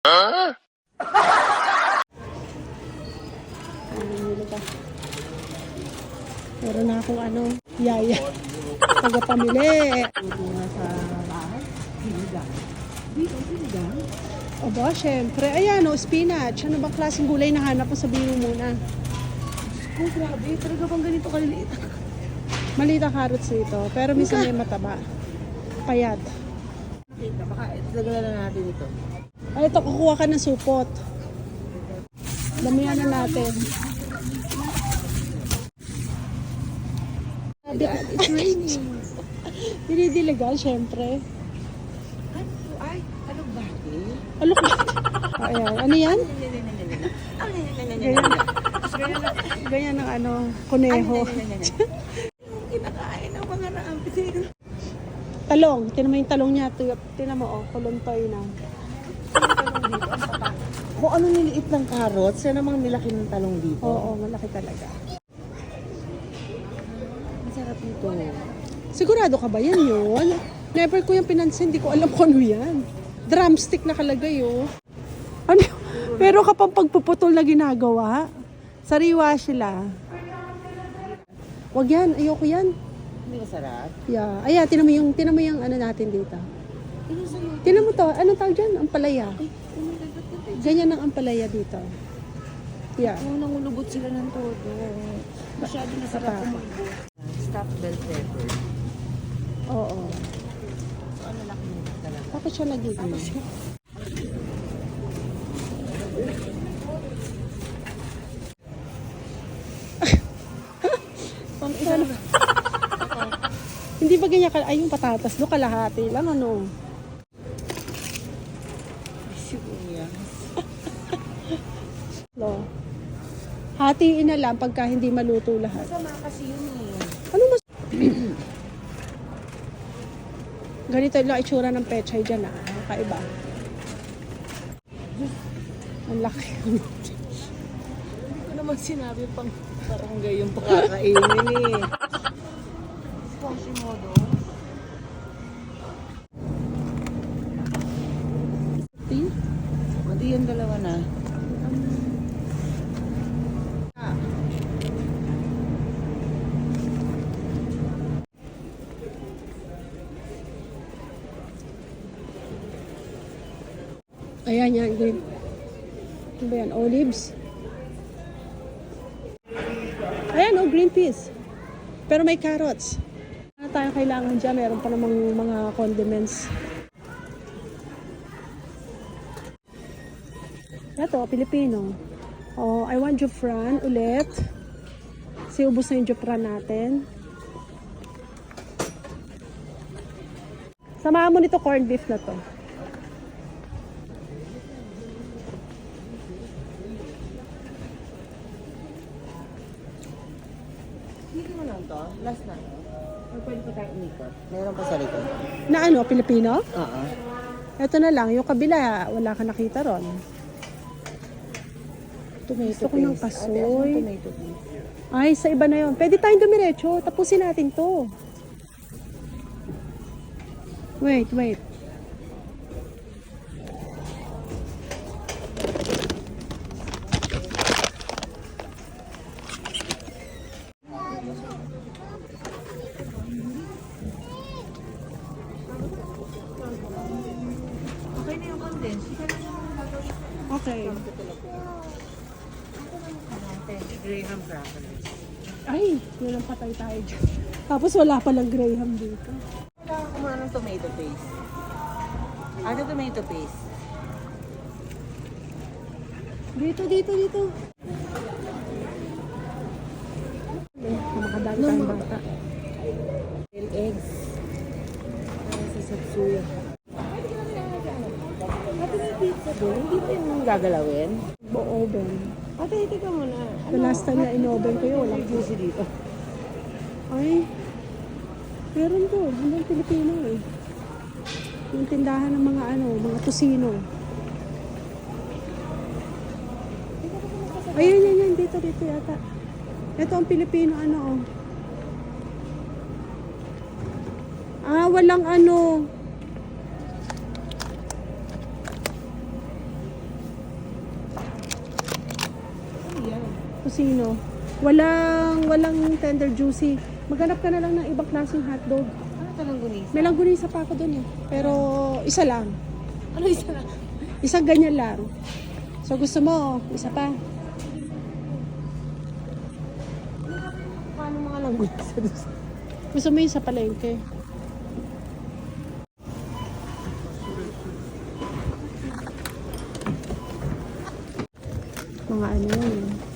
Meron na akong yaya. Tagapamili. Dito na sa bahay. Sinigang. Dito, sinigang. Aba, syempre. Ayan, spinach. Ano bang klaseng gulay na hanap mo? Sabihin mo muna. Oh, grabe. Talaga bang ganito kaliliit? Maliit ang carrots dito. Pero minsan may mataba. Payat. Kita, baka ilagay na natin ito. Ay, ito, kukuha ka ng supot. Damihan na natin. It's raining. Dinidiligan, syempre. Ay, alok ba? Alok ba? Ayan. Ano yan? Ganyan ng kuneho. Kinakain ng mga naampis. Talong. Tinan mo yung talong niya. Tinan mo, kuluntoy na. Kung ano niliit ng carrots, yan namang nilaki ng talong dito. Oo, malaki talaga. Masarap nito. Sigurado ka ba yan yun? Never ko yung pinansin. Hindi ko alam kung ano yan. Drumstick nakalagay, oh. Ano? Pero kapag pagpuputol na ginagawa, sariwa sila. Wag yan. Ayoko yan. Hindi masarap. Yeah. Ayan, tinan mo yung ano natin dito. Tinan mo to. Anong tawag dyan? Ampalaya. Ganyan ang ampalaya dito. Yeah. Oo, nangulubot sila ng todo. Masyado masarap kumulubot. Stuffed bell pepper. Oo. Ano laki nito talaga? Bakit siya nagiging? Hindi ba ganyan ay yung patatas do kalahati lang ano? Sibuyas. No. Hatiin na lang pagka hindi maluto lahat. Masama kasi yun eh. Ano mas ganito lang itsura ng pechay dyan kaiba. Ang laki. Hindi ko naman sinabi pang barangay yung pakakainin eh. Quasimodo. Hindi yung dalawa na. Ayan yan. Green. Ano ba yan? Olives. Ayan green peas. Pero may carrots. Ano tayo kailangan dyan? Meron pa namang mga condiments. Ito, Pilipino. Oh, I want Jufran ulit. Kasi ubos na yung Jufran natin. Samahan mo nito corned beef na to. Hindi mo lang to. Last na. Or pwede pa tayo umikot. Meron pa sa likod. Na Pilipino? Oo. Ito na lang, yung kabila, wala ka nakita ron. Tomato Gusto ko ng paste. kasoy. Ate, asan tomato paste? Ay, sa iba na yun. Pwede tayong dumiretso. Tapusin natin to. Wait. Okay na yung condense. Okay. Graham crackers. Ay, yun ang patay tayo dyan. Tapos wala palang Graham dito. Kailangan ko muna ng tomato paste. Ano tomato paste? Dito. Makadami tayong bata. Eggs. Para sa satsuya. Ate, may pizza doon. Hindi pa yung gagalawin. Oven. Ate, tika muna. The last time na in-oven ko yun, walang juicy dito? Ay, meron to. Hanggang Pilipino eh. Yung tindahan ng mga mga tusino. Ayun, yan. Dito yata. Ito ang Pilipino walang Kusino. Walang tender juicy. Maghanap ka na lang ng ibang klaseng hotdog. Ano ito ng gunis? May langgunisa pa ako dun eh. Pero isa lang. Ano isa na? Isang ganyan lang. So gusto mo, isa pa. Paano mga langgunisa doon? Gusto mo yung sa palengke. Mga ano yun.